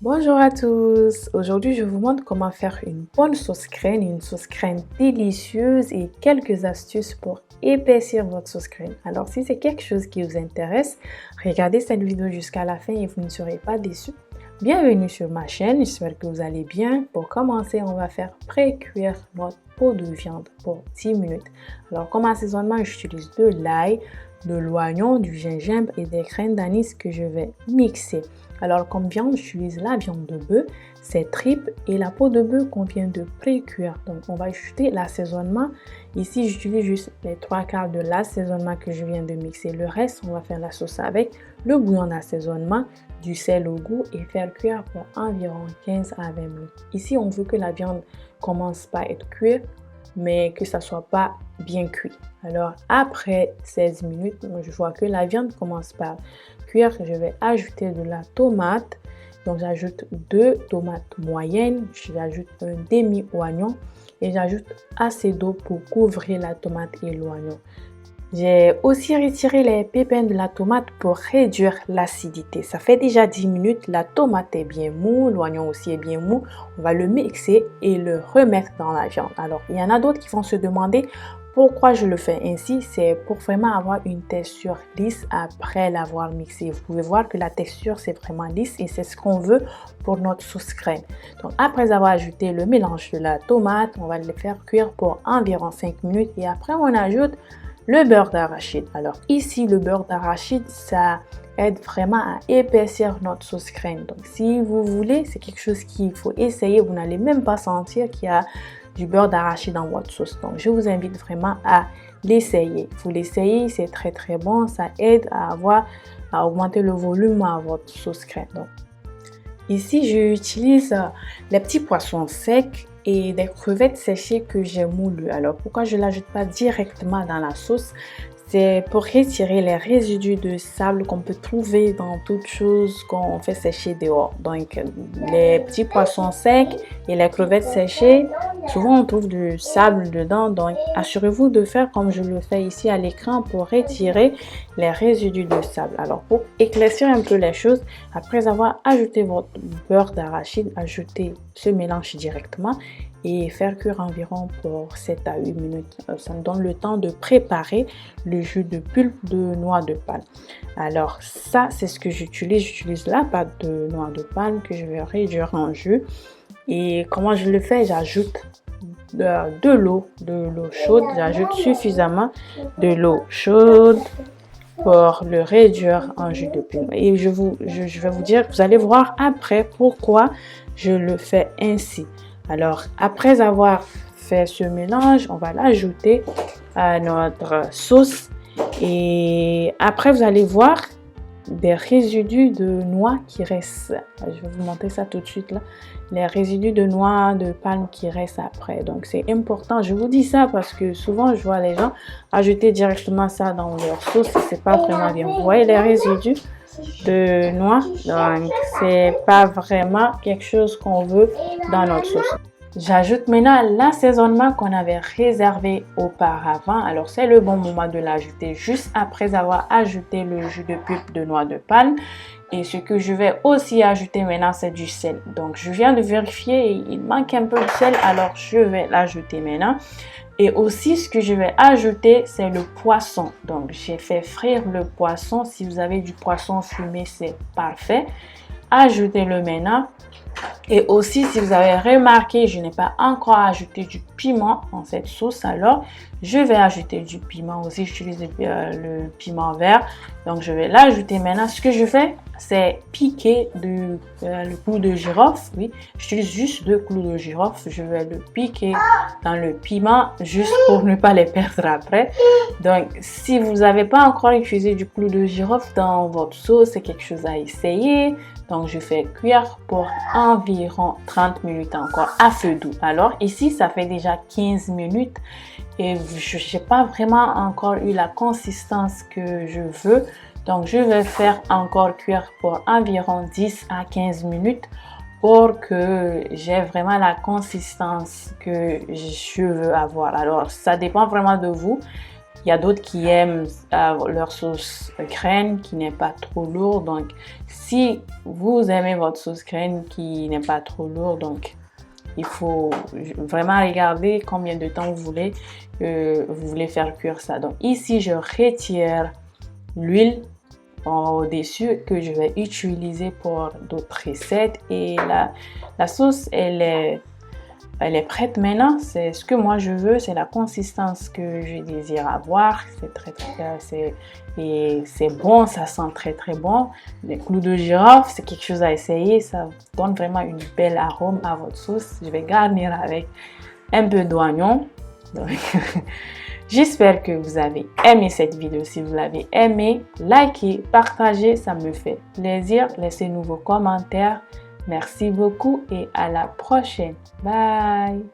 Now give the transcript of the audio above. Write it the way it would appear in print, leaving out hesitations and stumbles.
Bonjour à tous! Aujourd'hui, je vous montre comment faire une bonne sauce crème délicieuse et quelques astuces pour épaissir votre sauce crème. Alors, si c'est quelque chose qui vous intéresse, regardez cette vidéo jusqu'à la fin et vous ne serez pas déçus. Bienvenue sur ma chaîne, j'espère que vous allez bien. Pour commencer, on va faire pré-cuire notre pot de viande pour 10 minutes. Alors, comme assaisonnement, j'utilise de l'ail, de l'oignon, du gingembre et des graines d'anis que je vais mixer. Alors, comme viande, j'utilise la viande de bœuf, ses tripes et la peau de bœuf qu'on vient de pré-cuire. Donc, on va ajouter l'assaisonnement. Ici, j'utilise juste les 3/4 de l'assaisonnement que je viens de mixer. Le reste, on va faire la sauce avec le bouillon d'assaisonnement, du sel au goût et faire cuire pour environ 15 à 20 minutes. Ici, on veut que la viande commence par être cuite, mais que ça soit pas bien cuit. Alors, après 16 minutes, je vois que la viande commence par cuire. Je vais ajouter de la tomate. Donc, j'ajoute 2 tomates moyennes. J'ajoute un demi-oignon et j'ajoute assez d'eau pour couvrir la tomate et l'oignon. J'ai aussi retiré les pépins de la tomate pour réduire l'acidité. Ça fait déjà 10 minutes, la tomate est bien mou, l'oignon aussi est bien mou. On va le mixer et le remettre dans la viande. Alors, il y en a d'autres qui vont se demander pourquoi je le fais ainsi. C'est pour vraiment avoir une texture lisse après l'avoir mixé. Vous pouvez voir que la texture, c'est vraiment lisse et c'est ce qu'on veut pour notre sauce crème. Donc, après avoir ajouté le mélange de la tomate, on va le faire cuire pour environ 5 minutes et après, on ajoute le beurre d'arachide. Alors ici, le beurre d'arachide, ça aide vraiment à épaissir notre sauce crème. Donc si vous voulez, c'est quelque chose qu'il faut essayer. Vous n'allez même pas sentir qu'il y a du beurre d'arachide dans votre sauce. Donc je vous invite vraiment à l'essayer. Il faut l'essayer, c'est très très bon. Ça aide à augmenter le volume à votre sauce crème. Donc ici, j'utilise les petits poissons secs et des crevettes séchées que j'ai moulues. Alors, pourquoi je ne l'ajoute pas directement dans la sauce? C'est pour retirer les résidus de sable qu'on peut trouver dans toutes choses qu'on fait sécher dehors. Donc, les petits poissons secs et les crevettes séchées, souvent on trouve du sable dedans. Donc, assurez-vous de faire comme je le fais ici à l'écran pour retirer les résidus de sable. Alors, pour éclaircir un peu les choses, après avoir ajouté votre beurre d'arachide, ajoutez ce mélange directement et faire cuire environ pour 7 à 8 minutes. Ça me donne le temps de préparer le jus de pulpe de noix de palme. Alors ça, c'est ce que j'utilise. J'utilise la pâte de noix de palme que je vais réduire en jus. Et comment je le fais? J'ajoute de l'eau chaude. J'ajoute suffisamment de l'eau chaude pour le réduire en jus de pulpe. Et je vais vous dire, vous allez voir après pourquoi je le fais ainsi. Alors, après avoir fait ce mélange, on va l'ajouter à notre sauce. Et après, vous allez voir des résidus de noix qui restent. Je vais vous montrer ça tout de suite là. Les résidus de noix de palme qui restent après. Donc, c'est important. Je vous dis ça parce que souvent, je vois les gens ajouter directement ça dans leur sauce. C'est pas vraiment bien. Vous voyez les résidus de noix? Donc, c'est pas vraiment quelque chose qu'on veut dans notre sauce. J'ajoute maintenant l'assaisonnement qu'on avait réservé auparavant. Alors, c'est le bon moment de l'ajouter juste après avoir ajouté le jus de pulpe de noix de palme. Et ce que je vais aussi ajouter maintenant, c'est du sel. Donc, je viens de vérifier, il manque un peu de sel, alors je vais l'ajouter maintenant. Et aussi, ce que je vais ajouter, c'est le poisson. Donc, j'ai fait frire le poisson. Si vous avez du poisson fumé, c'est parfait. Ajoutez-le maintenant. Et aussi, si vous avez remarqué, je n'ai pas encore ajouté du piment dans cette sauce. Alors, je vais ajouter du piment aussi. J'utilise le piment vert. Donc, je vais l'ajouter maintenant. Ce que je fais, c'est piquer le clou de girofle. Oui, j'utilise juste 2 clous de girofle. Je vais le piquer dans le piment juste pour ne pas les perdre après. Donc, si vous n'avez pas encore utilisé du clou de girofle dans votre sauce, c'est quelque chose à essayer. Donc, je fais cuire pour environ 30 minutes encore à feu doux. Alors, ici, ça fait déjà 15 minutes et je n'ai pas vraiment encore eu la consistance que je veux. Donc, je vais faire encore cuire pour environ 10 à 15 minutes pour que j'ai vraiment la consistance que je veux avoir. Alors, ça dépend vraiment de vous. Il y a d'autres qui aiment leur sauce graine qui n'est pas trop lourde. Donc, si vous aimez votre sauce graine qui n'est pas trop lourde, donc il faut vraiment regarder combien de temps vous voulez faire cuire ça. Donc ici, je retire l'huile au-dessus que je vais utiliser pour d'autres recettes. Et la sauce, elle est prête maintenant. C'est ce que moi je veux, c'est la consistance que je désire avoir. C'est bon, ça sent très très bon. Les clous de girofle, c'est quelque chose à essayer. Ça donne vraiment une belle arôme à votre sauce. Je vais garnir avec un peu d'oignon. J'espère que vous avez aimé cette vidéo. Si vous l'avez aimé, likez, partagez, ça me fait plaisir. Laissez-nous vos commentaires. Merci beaucoup et à la prochaine. Bye!